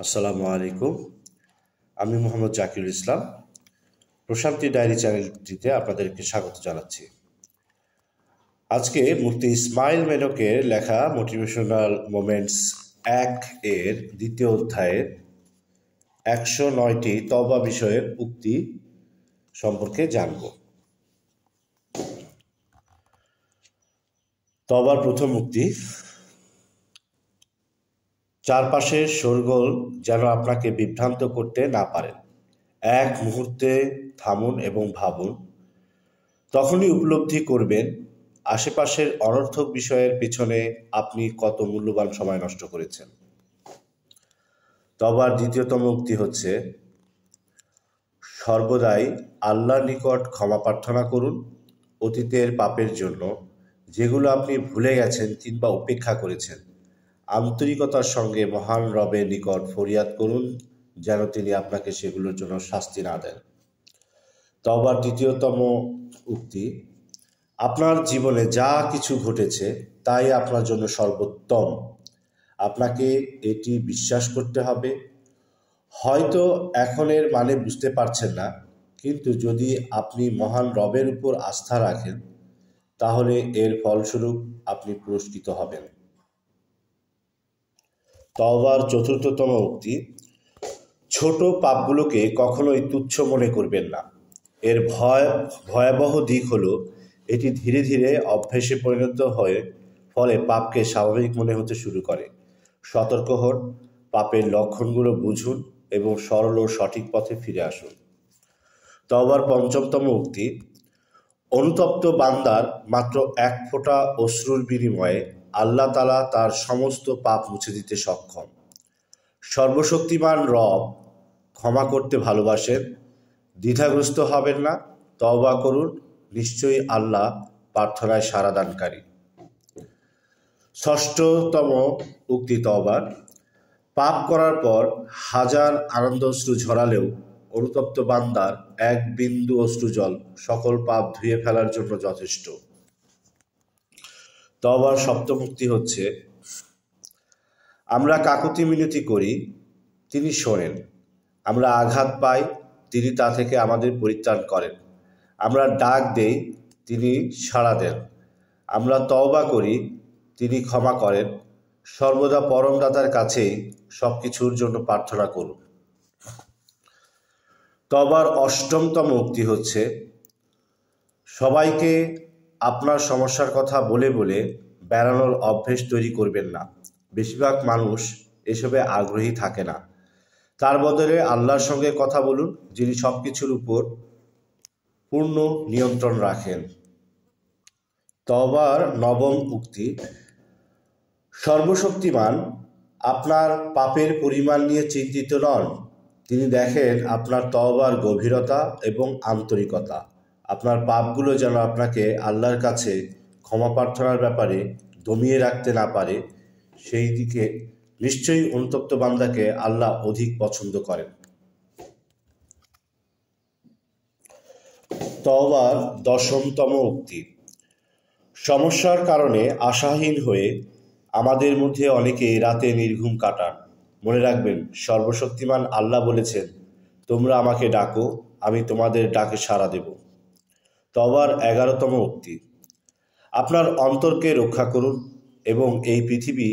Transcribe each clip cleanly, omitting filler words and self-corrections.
আসসালামু আলাইকুম। আমি মোহাম্মদ জাকিরুল ইসলাম। প্রশান্তি ডায়েরি চ্যানেলটিতে আপনাদেরকে স্বাগত জানাচ্ছি। আজকে মুফতি ইসমাইল মেনকের লেখা মোটিভেশনাল মোমেন্টস 1-এর দ্বিতীয় অধ্যায়ের 109টি তওবা বিষয়ের উক্তি সম্পর্কে জানব। তওবার প্রথম উক্তি: চারপাশের শোরগোল যেন আপনাকে বিভ্রান্ত করতে না পারেন। এক মুহূর্তে থামুন এবং ভাবুন। তখনই উপলব্ধি করবেন আশেপাশের অনর্থক বিষয়ের পিছনে আপনি কত মূল্যবান সময় নষ্ট করেছেন। তওবার দ্বিতীয়তম উক্তি হচ্ছে: সর্বদাই আল্লাহর নিকট ক্ষমা প্রার্থনা করুন অতীতের পাপের জন্য, যেগুলো আপনি ভুলে গেছেন কিংবা উপেক্ষা করেছেন। আন্তরিকতার সঙ্গে মহান রবের নিকট ফরিয়াদ করুন যেন তিনি আপনাকে সেগুলোর জন্য শাস্তি না দেন। তওবার তৃতীয়তম উক্তি: আপনার জীবনে যা কিছু ঘটেছে তাই আপনার জন্য সর্বোত্তম। আপনাকে এটি বিশ্বাস করতে হবে। হয়তো এখন এর মানে বুঝতে পারছেন না, কিন্তু যদি আপনি মহান রবের উপর আস্থা রাখেন তাহলে এর ফলস্বরূপ আপনি পুরস্কৃত হবেন। তওবার চতুর্থতম উক্তি: ছোট পাপগুলোকে কখনোই তুচ্ছ মনে করবেন না। এর ভয়াবহ দিক হলো এটি ধীরে ধীরে অভ্যেসে পরিণত হয়ে ফলে পাপকে স্বাভাবিক মনে হতে শুরু করে। সতর্ক হন, পাপের লক্ষণগুলো বুঝুন এবং সরল ও সঠিক পথে ফিরে আসুন। তওবার পঞ্চমতম উক্তি: অনুতপ্ত বান্দার মাত্র এক ফোঁটা অশ্রুর বিনিময়ে আল্লাহ তাআলা তার সমস্ত পাপ মুছে দিতে সক্ষম। সর্বশক্তিমান রব ক্ষমা করতে ভালোবাসেন। দ্বিধাগ্রস্ত হবেন না, তওবা করুন, নিশ্চয়ই আল্লাহ প্রার্থনায় সাড়াদানকারী। ষষ্ঠতম উক্তি তওবার: পাপ করার পর হাজার আনন্দাশ্রু ঝরালেও অনুতপ্ত বান্দার এক বিন্দু অশ্রুজল সকল পাপ ধুয়ে ফেলার জন্য যথেষ্ট। তওবার সপ্তম উক্তি হচ্ছে: আমরা কাকুতি মিনতি করি, তিনি শোনেন। আমরা আঘাত পাই, তিনি তা থেকে আমাদের পরিত্রাণ করেন। আমরা ডাক দেই, তিনি সাড়া দেন। আমরা তওবা করি, তিনি ক্ষমা করেন। সর্বদা পরমদাতার কাছেই সব কিছুর জন্য প্রার্থনা করুন। তওবার অষ্টমতম উক্তি হচ্ছে: সবাইকে আপনার সমস্যার কথা বলে বলে বেড়ানোর অভ্যেস তৈরি করবেন না। বেশিরভাগ মানুষ এসবে আগ্রহী থাকে না। তার বদলে আল্লাহর সঙ্গে কথা বলুন, যিনি সব কিছুর উপর পূর্ণ নিয়ন্ত্রণ রাখেন। তওবার নবম উক্তি: সর্বশক্তিমান আপনার পাপের পরিমাণ নিয়ে চিন্তিত নন। তিনি দেখেন আপনার তওবার গভীরতা এবং আন্তরিকতা। আপনার পাপগুলো যেন আপনাকে আল্লাহর কাছে ক্ষমা প্রার্থনার ব্যাপারে দমিয়ে রাখতে না পারে, সেই দিকে নিশ্চয়ই অনুতপ্ত বান্দাকে আল্লাহ অধিক পছন্দ করেন। তওবার দশমতম উক্তি: সমস্যার কারণে আশাহীন হয়ে আমাদের মধ্যে অনেকে রাতে নির্ঘুম কাটান। মনে রাখবেন, সর্বশক্তিমান আল্লাহ বলেছেন, তোমরা আমাকে ডাকো, আমি তোমাদের ডাকে সাড়া দেব। তওবার 11তম উক্তি: আপনার অন্তরকে রক্ষা করুন এবং এই পৃথিবী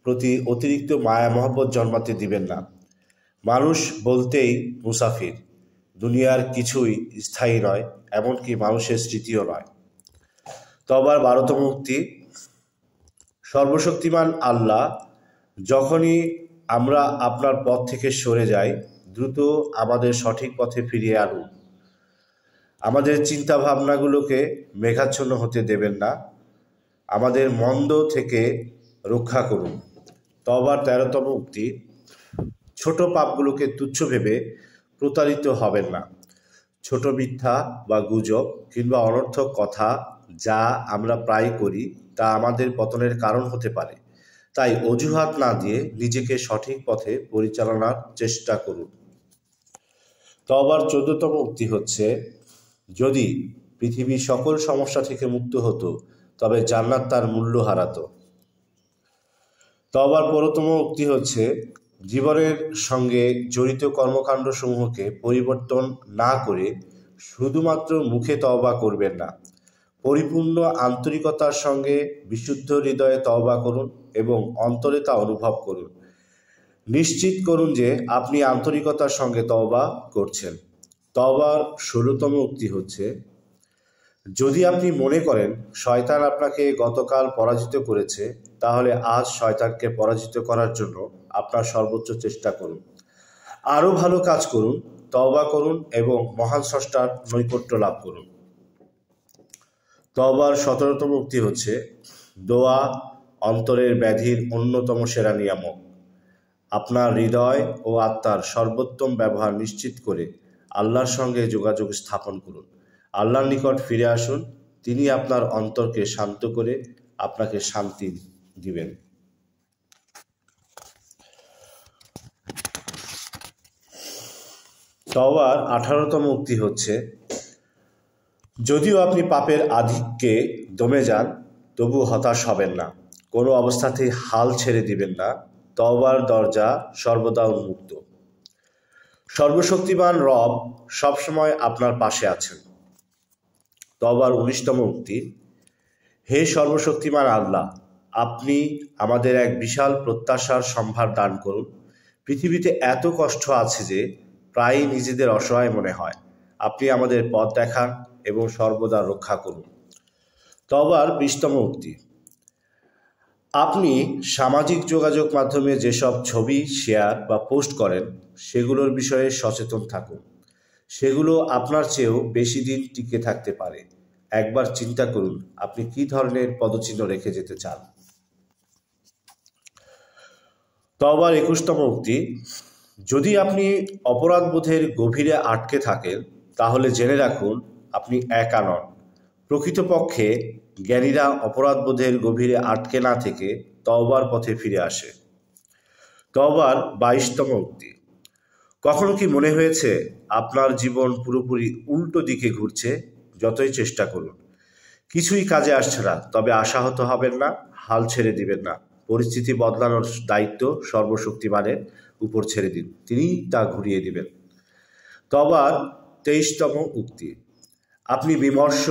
প্রতি অতিরিক্ত মায়া মহব্বত জন্মাতে দিবেন না। মানুষ বলতেই মুসাফির, দুনিয়ার কিছুই স্থায়ী নয়, এমনকি মানুষের স্মৃতিও নয়। তওবার 12তম উক্তি: সর্বশক্তিমান আল্লাহ যখনই আমরা আপনার পথ থেকে সরে যাই, দ্রুত আমাদের সঠিক পথে ফিরিয়ে আনুন। আমাদের চিন্তা ভাবনাগুলোকে মেঘাচ্ছন্ন হতে দেবেন না। আমাদের মন্দ থেকে রক্ষা করুন। তওবার 13তম উক্তি: ছোট পাপগুলোকে তুচ্ছ ভেবে প্রতারিত হবেন না। ছোট মিথ্যা বা গুজব কিংবা অনর্থক কথা যা আমরা প্রায় করি তা আমাদের পতনের কারণ হতে পারে। তাই অজুহাত না দিয়ে নিজেকে সঠিক পথে পরিচালনার চেষ্টা করুন। তওবার 14তম উক্তি হচ্ছে: যদি পৃথিবী সকল সমস্যা থেকে মুক্ত হতো তবে জান্নাত তার মূল্য হারাতো। তওবার 15তম উক্তি হচ্ছে: জীবনের সঙ্গে জড়িত কর্মকাণ্ডসমূহকে পরিবর্তন না করে শুধুমাত্র মুখে তওবা করবেন না, পরিপূর্ণ আন্তরিকতার সঙ্গে বিশুদ্ধ হৃদয়ে তওবা করুন এবং অন্তরে তা অনুভব করুন। নিশ্চিত করুন যে আপনি আন্তরিকতার সঙ্গে তওবা করছেন। তওবার ১৬তম উক্তি হচ্ছে, যদি আপনি মনে করেন শয়তান আপনাকে গতকাল পরাজিত করেছে, তাহলে আজ শয়তানকে পরাজিত করার জন্য আপনার সর্বোচ্চ চেষ্টা করুন। আরও ভালো কাজ করুন, তওবা করুন এবং মহান স্রষ্টার নৈকট্য লাভ করুন। তওবার ১৭তম উক্তি হচ্ছে, দোয়া অন্তরের ব্যাধির অন্যতম সেরা নিয়ামক। আপনার হৃদয় ও আত্মার সর্বোত্তম ব্যবহার নিশ্চিত করে আল্লাহর সঙ্গে যোগাযোগ স্থাপন করুন। আল্লাহর নিকট ফিরে আসুন, তিনি আপনার অন্তরকে শান্ত করে আপনাকে শান্তি দিবেন। তওবার ১৮তম উক্তি হচ্ছে, যদিও আপনি পাপের আধিক্যে দমে যান, তবু হতাশ হবেন না, কোনো অবস্থাতেই হাল ছেড়ে দিবেন না। তওবার দরজা সর্বদা উন্মুক্ত। সর্বশক্তিমান রব সবসময় আপনার পাশে আছেন। তওবার ১৯তম উক্তি, হে সর্বশক্তিমান আল্লাহ, আপনি আমাদের এক বিশাল প্রত্যাশার সম্ভার দান করুন। পৃথিবীতে এত কষ্ট আছে যে প্রায়ই নিজেদের অসহায় মনে হয়। আপনি আমাদের পথ দেখান এবং সর্বদা রক্ষা করুন। তওবার ২০তম উক্তি, আপনি সামাজিক যোগাযোগ মাধ্যমে যেসব ছবি শেয়ার বা পোস্ট করেন সেগুলোর বিষয়ে সচেতন থাকুন। সেগুলো আপনার চেয়েও বেশি দিন টিকে থাকতে পারে। একবার চিন্তা করুন আপনি কী ধরনের পদচিহ্ন রেখে যেতে চান। তওবার ২১তম উক্তি, যদি আপনি অপরাধবোধের গভীরে আটকে থাকেন তাহলে জেনে রাখুন আপনি একা নন। প্রকৃতপক্ষে জ্ঞানীরা অপরাধবোধের গভীরে আটকে না থেকে তওবার পথে ফিরে আসে। তওবার ২২তম উক্তি, কখনো কি মনে হয়েছে আপনার জীবন পুরোপুরি উল্টো দিকে ঘুরছে? যতই চেষ্টা করুন কিছুই কাজে আসছে না, তবে আশাহত হবেন না, হাল ছেড়ে দিবেন না। পরিস্থিতি বদলানোর দায়িত্ব সর্বশক্তিমানের উপর ছেড়ে দিন, তিনি তা ঘুরিয়ে দিবেন। তওবার ২৩তম উক্তি, আপনি বিমর্ষ,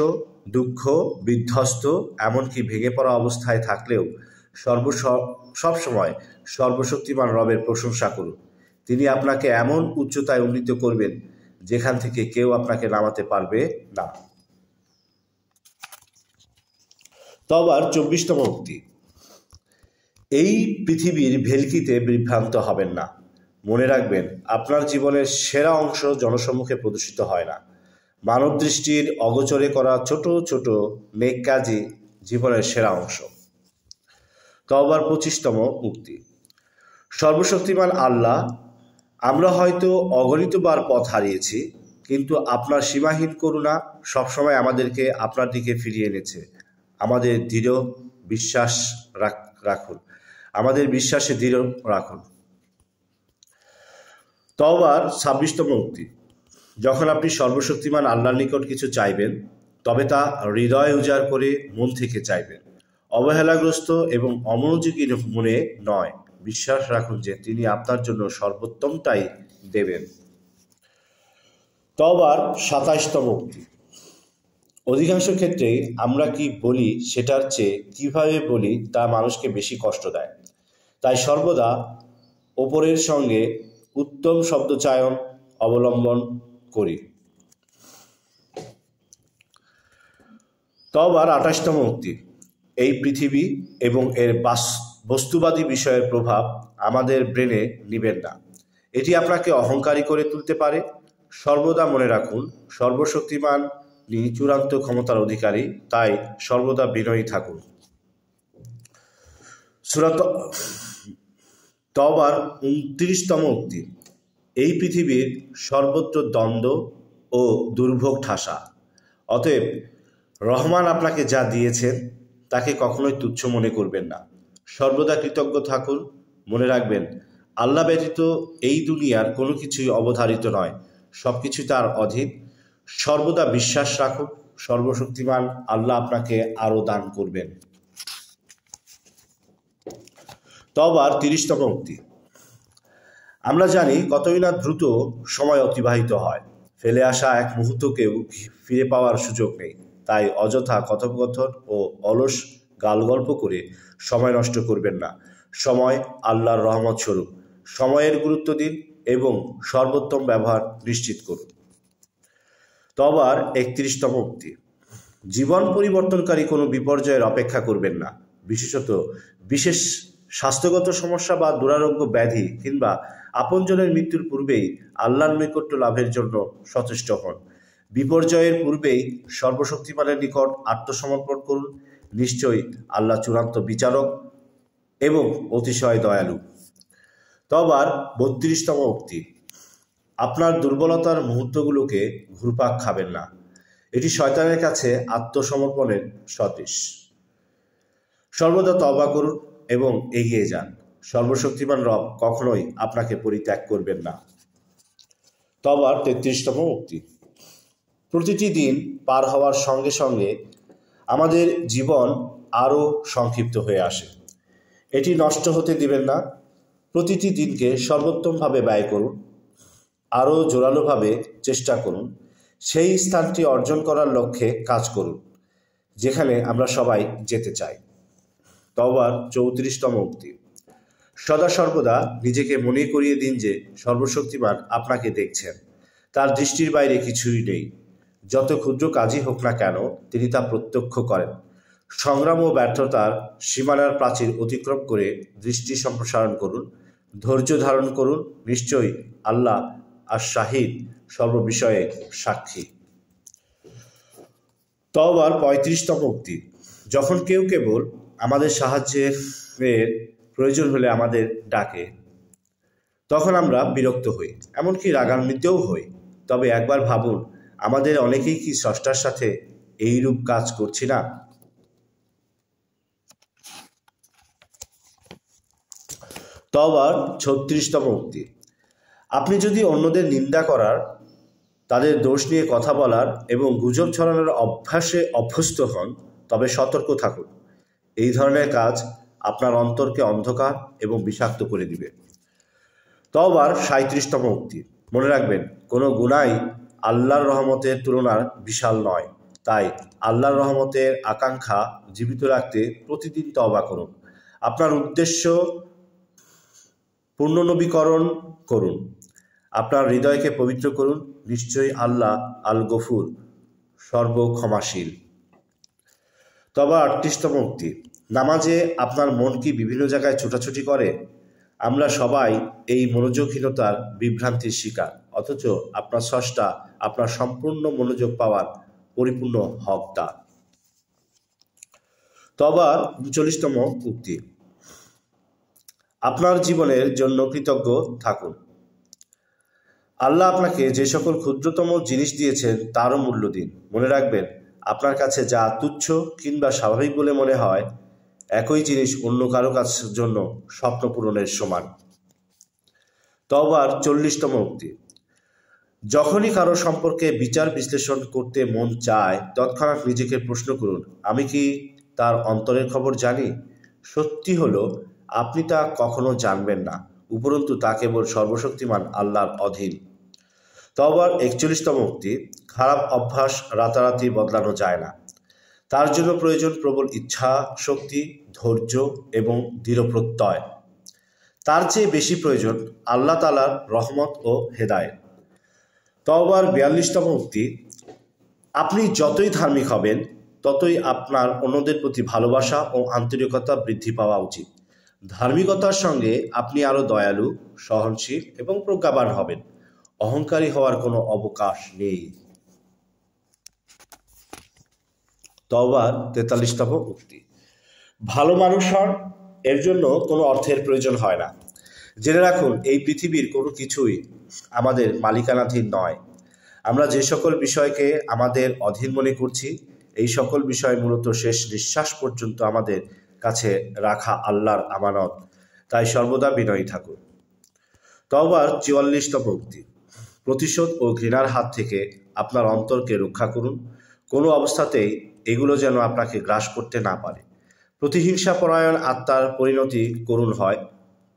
দুঃখ, বিধ্বস্ত, এমনকি ভেঙে পড়া অবস্থায় থাকলেও সবসময় সর্বশক্তিমান রবের প্রশংসা করুন। তিনি আপনাকে এমন উচ্চতায় উন্নীত করবেন যেখান থেকে কেউ আপনাকে নামাতে পারবে না। তওবার ২৪তম উক্তি, এই পৃথিবীর ভেলকিতে বিভ্রান্ত হবেন না। মনে রাখবেন আপনার জীবনের সেরা অংশ জনসম্মুখে প্রদর্শিত হয় না। মানব দৃষ্টির অগোচরে করা ছোট ছোট নেক কাজই জীবনের সেরা অংশ। তওবার ২৫তম উক্তি, সর্বশক্তিমান আল্লাহ, আমরা হয়তো অগণিতবার পথ হারিয়েছি, কিন্তু আপনার সীমাহীন করুণা সবসময় আমাদেরকে আপনার দিকে ফিরিয়ে এনেছে। আমাদের দৃঢ় বিশ্বাস রাখুন, আমাদের বিশ্বাসে দৃঢ় রাখুন। তওবার ২৬তম উক্তি, যখন আপনি সর্বশক্তিমান আল্লাহর নিকট কিছু চাইবেন তবে তা হৃদয় উজাড় করে মন থেকে চাইবেন, অবহেলাগ্রস্ত এবং অমনোযোগী মনে নয়। বিশ্বাস রাখুন যে তিনি আপনার জন্য সর্বোত্তমটাই দেবেন। তওবার ২৭তম উক্তি, অধিকাংশ ক্ষেত্রেই আমরা কি বলি সেটার চেয়ে কিভাবে বলি তা মানুষকে বেশি কষ্ট দেয়। তাই সর্বদা ওপরের সঙ্গে উত্তম শব্দচয়ন অবলম্বন করি। তওবার ২৮তম উক্তি, এই পৃথিবী এবং এর বস্তুবাদী বিষয়ের প্রভাব আমাদের ব্রেনে নিবেন না, এটি আপনাকে অহংকারী করে তুলতে পারে। সর্বদা মনে রাখুন সর্বশক্তিমান চূড়ান্ত ক্ষমতার অধিকারী, তাই সর্বদা বিনয়ী থাকুন। তওবার ২৯তম উক্তি, এই পৃথিবীর সর্বত্র দ্বন্দ্ব ও দুর্ভোগ ঠাসা, অতএব রহমান আপনাকে যা দিয়েছেন তাকে কখনোই তুচ্ছ মনে করবেন না। সর্বদা কৃতজ্ঞ থাকুন। মনে রাখবেন আল্লাহ ব্যতীত এই দুনিয়ার কোনো কিছুই অবধারিত নয়, সব কিছু তার অধীন। সর্বদা বিশ্বাস রাখুন সর্বশক্তিমান আল্লাহ আপনাকে আরও দান করবেন। তওবার ৩০তম উক্তি, আমরা জানি কতই না দ্রুত সময় অতিবাহিত হয়, ফেলে আসা এক মুহূর্তকেও ফিরে পাওয়ার সুযোগ নেই। তাই অযথা কথোপকথন ও অলস গালগল্প করে সময় নষ্ট করবেন না। সময় আল্লাহর রহমত স্বরূপ। সময়ের গুরুত্ব দিন এবং সর্বোত্তম ব্যবহার নিশ্চিত করুন। তবার 31তম উক্তি, জীবন পরিবর্তনকারী কোনো বিপর্যয়ের অপেক্ষা করবেন না। বিশেষত বিশেষ স্বাস্থ্যগত সমস্যা বা দুরারোগ্য ব্যাধি কিংবা আপনজনের মৃত্যুর পূর্বেই আল্লাহর নৈকট্য লাভের জন্য সচেষ্ট হন। বিপর্যয়ের পূর্বেই সর্বশক্তিমানের নিকট আত্মসমর্পণ করুন। নিশ্চয়ই আল্লাহ চূড়ান্ত বিচারক এবং অতিশয় দয়ালু। তবার 32তম উক্তি, আপনার দুর্বলতার মুহূর্তগুলোকে ঘুরপাক খাবেন না। এটি শয়তানের কাছে আত্মসমর্পণের সদৃশ। সর্বদা তওবা করুন এবং এগিয়ে যান। সর্বশক্তিমান রব কখনোই আপনাকে পরিত্যাগ করবেন না। তবার 33তম উক্তি, প্রতিটি দিন পার হওয়ার সঙ্গে সঙ্গে আমাদের জীবন আরও সংক্ষিপ্ত হয়ে আসে। এটি নষ্ট হতে দিবেন না। প্রতিটি দিনকে সর্বোত্তমভাবে ব্যয় করুন। আরও জোরালোভাবে চেষ্টা করুন। সেই স্থানটি অর্জন করার লক্ষ্যে কাজ করুন যেখানে আমরা সবাই যেতে চাই। তওবার 34তম উক্তি, সদা সর্বদা নিজেকে মনে করিয়ে দিন যে সর্বশক্তিমান আপনাকে দেখছেন। তার দৃষ্টির বাইরে কিছুই নেই। যত ক্ষুদ্র কাজই হোক না কেন তিনি তা প্রত্যক্ষ করেন। সংগ্রাম ও ব্যর্থতার সীমানার প্রাচীর অতিক্রম করে দৃষ্টি সম্প্রসারণ করুন। ধৈর্য ধারণ করুন। নিশ্চয়ই আল্লাহ আর শাহিদ, সর্ববিষয়ে সাক্ষী। তওবার 35তম উক্তি, যখন কেউ কেবল আমাদের সাহায্যের প্রয়োজন হলে আমাদের ডাকে, তখন আমরা বিরক্ত হই, এমনকি রাগান্বিতও হই। তবে একবার ভাবুন, আমাদের অনেকেই কি স্রষ্টার সাথে এইরূপ কাজ করছি না? তওবার 36তম উক্তি, আপনি যদি অন্যদের নিন্দা করার, তাদের দোষ নিয়ে কথা বলার এবং গুজব ছড়ানোর অভ্যাসে অভ্যস্ত হন তবে সতর্ক থাকুন। এই ধরনের কাজ আপনার অন্তরকে অন্ধকার এবং বিষাক্ত করে দিবে। তওবার 37তম উক্তি, মনে রাখবেন কোনো গুনাই আল্লাহর রহমতের তুলনার বিশাল নয়। তাই আল্লাহর রহমতের আকাঙ্ক্ষা জীবিত রাখতে প্রতিদিন তওবা করুন। আপনার উদ্দেশ্য পুনর্নবীকরণ করুন। আপনার হৃদয়কে পবিত্র করুন। নিশ্চয়ই আল্লাহ আল গফুর, সর্বক্ষমাশীল। তবে 38তম উক্তি, নামাজে আপনার মন কি বিভিন্ন জায়গায় ছোটাছুটি করে? আমরা সবাই এই মনোযোগহীনতার বিভ্রান্তির শিকার, অথচ আপনার স্রষ্টা আপনার সম্পূর্ণ মনোযোগ পাওয়ার পরিপূর্ণ হকদার। তবে 39তম উক্তি, আপনার জীবনের জন্য কৃতজ্ঞ থাকুন। আল্লাহ আপনাকে যে সকল ক্ষুদ্রতম জিনিস দিয়েছেন তারও মূল্য দিন। মনে রাখবেন, আপনার কাছে যা তুচ্ছ কিংবা স্বাভাবিক বলে মনে হয়, একই জিনিস অন্য কারো কাছের জন্য স্বপ্ন পূরণের সমান। তওবার 40তম উক্তি, যখনই কারো সম্পর্কে বিচার বিশ্লেষণ করতে মন চায় তৎক্ষণাৎ নিজেকে প্রশ্ন করুন, আমি কি তার অন্তরের খবর জানি? সত্যি হলো আপনি তা কখনো জানবেন না, উপরন্তু তা কেবল সর্বশক্তিমান আল্লাহর অধীন। তওবার 41তম উক্তি, খারাপ অভ্যাস রাতারাতি বদলানো যায় না। তার জন্য প্রয়োজন প্রবল ইচ্ছা শক্তি, ধৈর্য এবং দৃঢ় প্রত্যয়। তার চেয়ে বেশি প্রয়োজন আল্লাহ তাআলার রহমত ও হেদায়েত। তওবার 42তম উক্তি, আপনি যতই ধার্মিক হবেন ততই আপনার অন্যদের প্রতি ভালোবাসা ও আন্তরিকতা বৃদ্ধি পাওয়া উচিত। ধার্মিকতার সঙ্গে আপনি আরও দয়ালু, সহনশীল এবং প্রজ্ঞাবান হবেন। অহংকারী হওয়ার কোনো অবকাশ নেই। তওবার 43তম উক্তি, ভালো মানুষ হন, এর জন্য কোনো অর্থের প্রয়োজন হয় না। জেনে রাখুন, এই পৃথিবীর কোনো কিছুই আমাদের মালিকানাধীন নয়। আমরা যে সকল বিষয়কে আমাদের অধীন মনে করছি, এই সকল বিষয় মূলত শেষ নিঃশ্বাস পর্যন্ত আমাদের কাছে রাখা আল্লাহর আমানত। তাই সর্বদা বিনয়ী থাকুন। তওবার 44তম উক্তি, প্রতিশোধ ও ঘৃণার হাত থেকে আপনার অন্তরকে রক্ষা করুন। কোনো অবস্থাতেই এগুলো যেন আপনাকে গ্রাস করতে না পারে। প্রতিহিংসাপরায়ণ আত্মার পরিণতি করুণ হয়,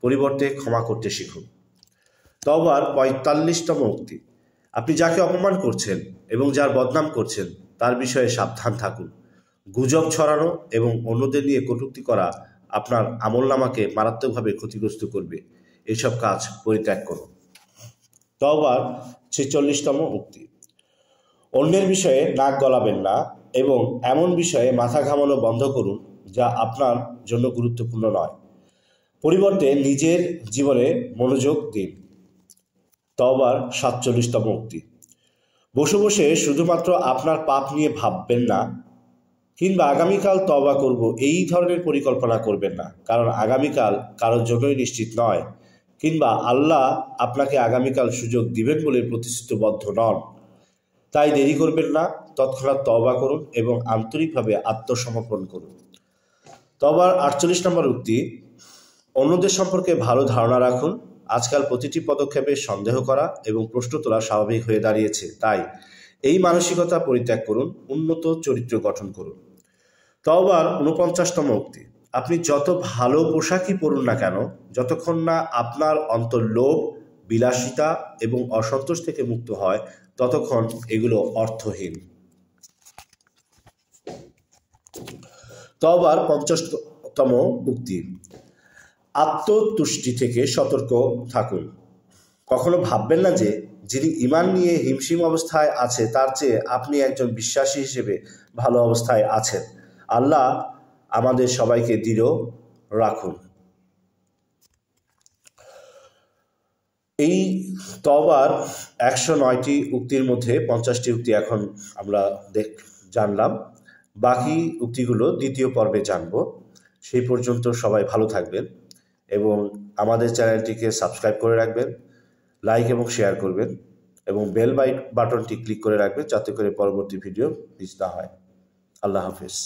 পরিবর্তে ক্ষমা করতে শিখুন। তওবার ৪৫তম উক্তি, আপনি যাকে অপমান করছেন এবং যার বদনাম করছেন তার বিষয়ে সাবধান থাকুন। গুজব ছড়ানো এবং অন্যদের নিয়ে কটূক্তি করা আপনার আমলনামাকে মারাত্মকভাবে ক্ষতিগ্রস্ত করবে। এসব কাজ পরিত্যাগ করুন। তওবার ৪৬তম উক্তি, অন্যের বিষয়ে নাক গলাবেন না এবং এমন বিষয়ে মাথা ঘামানো বন্ধ করুন যা আপনার জন্য গুরুত্বপূর্ণ নয়। পরিবর্তে নিজের জীবনে মনোযোগ দিন। তওবার ৪৭তম উক্তি, বসে বসে শুধুমাত্র আপনার পাপ নিয়ে ভাববেন না কিংবা আগামীকাল তওবা করব এই ধরনের পরিকল্পনা করবেন না, কারণ আগামীকাল কারোর জন্যই নিশ্চিত নয় কিংবা আল্লাহ আপনাকে আগামীকাল সুযোগ দিবেন বলে প্রতিশ্রুতিবদ্ধ নন। তাই দেরি করবেন না, তৎক্ষণাৎ তওবা করুন এবং আন্তরিকভাবে আত্মসমর্পণ করুন। তওবার ৪৮ নম্বর উক্তি, অন্যদের সম্পর্কে ভালো ধারণা রাখুন। আজকাল প্রতিটি পদক্ষেপে সন্দেহ করা এবং প্রশ্ন তোলা স্বাভাবিক হয়ে দাঁড়িয়েছে, তাই এই মানসিকতা পরিত্যাগ করুন, উন্নত চরিত্র গঠন করুন। তওবার ৪৯তম উক্তি, আপনি যত ভালো পোশাকই পরুন না কেন, যতক্ষণ না আপনার অন্তর লোভ, বিলাসিতা এবং অসন্তোষ থেকে মুক্ত হয় ততক্ষণ এগুলো অর্থহীন। তওবার ৫০তম উক্তি, আত্মতুষ্টি থেকে সতর্ক থাকুন। কখনো ভাববেন না যে যিনি ঈমান নিয়ে হিমশিম অবস্থায় আছে তার চেয়ে আপনি একজন বিশ্বাসী হিসেবে ভালো অবস্থায় আছেন। আল্লাহ আমাদের সবাইকে দৃঢ় রাখুন। এই তওবার ১০৯টি উক্তির মধ্যে ৫০টি উক্তি এখন আমরা জানলাম। বাকি উক্তিগুলো দ্বিতীয় পর্বে জানব। সেই পর্যন্ত সবাই ভালো থাকবেন এবং আমাদের চ্যানেলটিকে সাবস্ক্রাইব করে রাখবেন, লাইক এবং শেয়ার করবেন এবং বেল বাটনটি ক্লিক করে রাখবেন যাতে করে পরবর্তী ভিডিও মিস না হয়। আল্লাহ হাফিজ।